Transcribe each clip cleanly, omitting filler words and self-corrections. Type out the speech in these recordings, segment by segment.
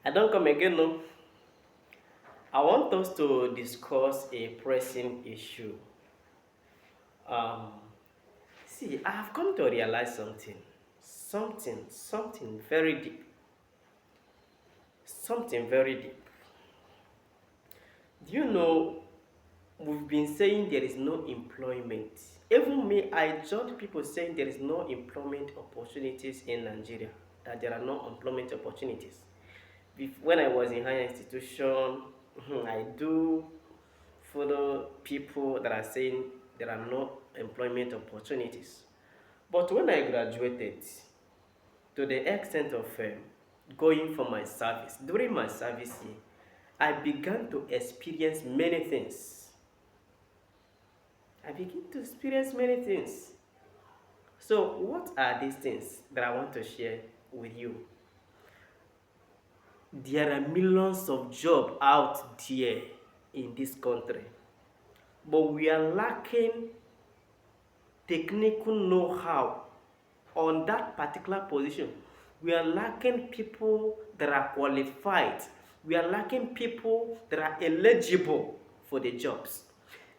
I don't come again, no. I want us to discuss a pressing issue. Um, See, I have come to realize something very deep, something very deep. Do you know we've been saying there is no employment? Even me, I judge people saying there is no employment opportunities in Nigeria. That there are no employment opportunities. When I was in higher institution, I do follow people that are saying there are no employment opportunities. But when I graduated, to the extent of going for my service, during my service year, I began to experience many things. I began to experience many things. So, what are these things that I want to share with you? There are millions of jobs out there in this country, but we are lacking technical know-how on that particular position. We are lacking people that are qualified. We are lacking people that are eligible for the jobs.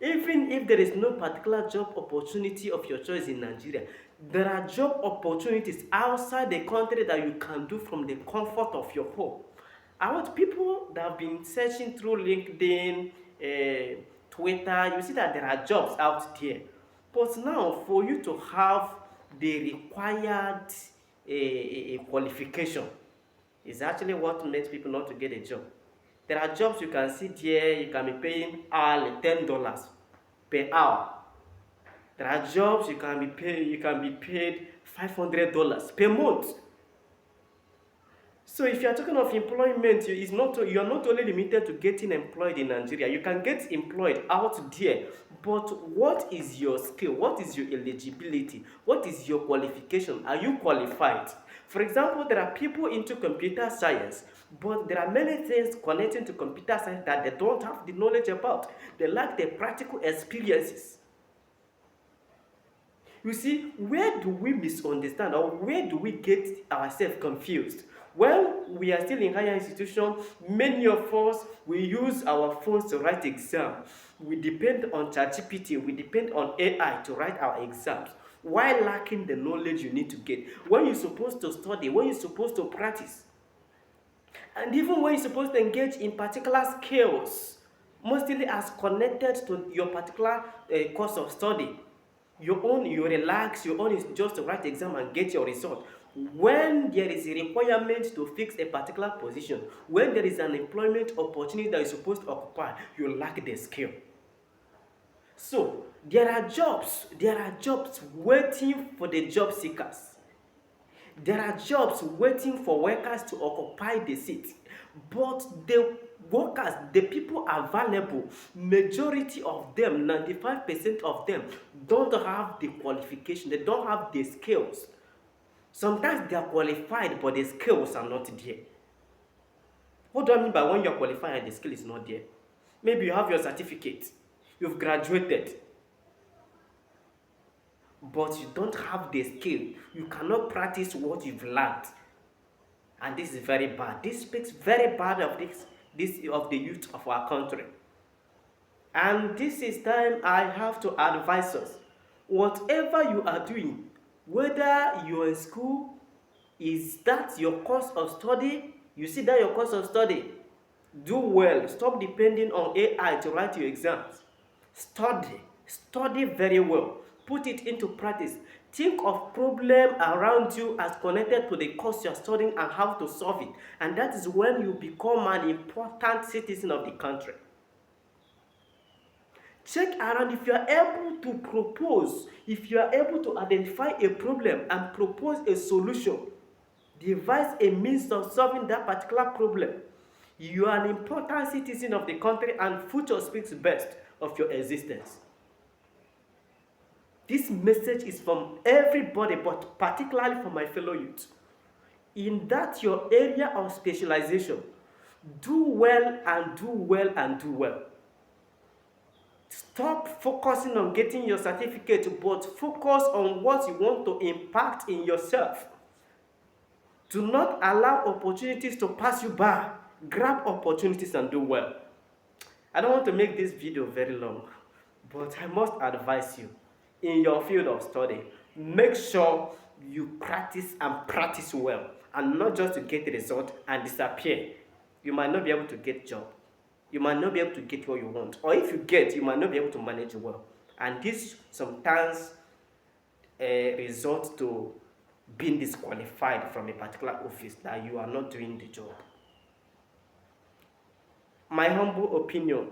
Even if there is no particular job opportunity of your choice in Nigeria, there are job opportunities outside the country that you can do from the comfort of your home. I want people that have been searching through LinkedIn, Twitter, you see that there are jobs out there. But now, for you to have the required qualification, is actually what makes people not to get a job. There are jobs you can see there, you can be paying hourly $10 per hour. There are jobs you can be paid $500 per month. So if you are talking of employment, you are not only limited to getting employed in Nigeria. You can get employed out there. But what is your skill? What is your eligibility? What is your qualification? Are you qualified? For example, there are people into computer science, but there are many things connecting to computer science that they don't have the knowledge about. They lack the practical experiences. You see, where do we misunderstand or where do we get ourselves confused? When we are still in higher institution, many of us, we use our phones to write exams. We depend on ChatGPT, we depend on AI to write our exams, while lacking the knowledge you need to get. When you're supposed to study, when you're supposed to practice, and even when you're supposed to engage in particular skills, mostly as connected to your particular course of study. Your own, you relax, your own is just to write exam and get your result. When there is a requirement to fix a particular position, when there is an employment opportunity that you're supposed to occupy, you lack the skill. So there are jobs waiting for the job seekers. There are jobs waiting for workers to occupy the seat. But the workers, the people available, majority of them, 95% of them, don't have the qualification, they don't have the skills. Sometimes they are qualified, but the skills are not there. What do I mean by when you're qualified and the skill is not there? Maybe you have your certificate, you've graduated, but you don't have the skill. You cannot practice what you've learned. And this is very bad. This speaks very bad of this of the youth of our country. And this is time I have to advise us. Whatever you are doing, whether you're in school, is that your course of study? You see that your course of study? Do well. Stop depending on AI to write your exams. Study very well. Put it into practice. Think of problem around you as connected to the course you're studying and how to solve it. And that is when you become an important citizen of the country. Check around if you are able to propose, if you are able to identify a problem and propose a solution, devise a means of solving that particular problem. You are an important citizen of the country and future speaks best of your existence. This message is from everybody, but particularly for my fellow youth. In that your area of specialization, do well and do well and do well. Stop focusing on getting your certificate, but focus on what you want to impact in yourself. Do not allow opportunities to pass you by. Grab opportunities and do well. I don't want to make this video very long, but I must advise you, in your field of study, make sure you practice and practice well, and not just to get the result and disappear. You might not be able to get job. You might not be able to get what you want. Or if you get, you might not be able to manage well. And this sometimes result to being disqualified from a particular office that you are not doing the job. My humble opinion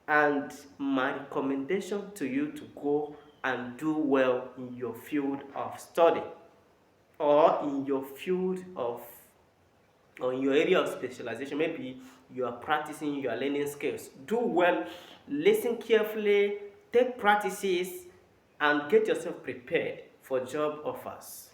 and my recommendation to you to go and do well in your field of study, or in your field of, or in your area of specialization. Maybe you are practicing, you are learning skills. Do well, listen carefully, take practices, and get yourself prepared for job offers.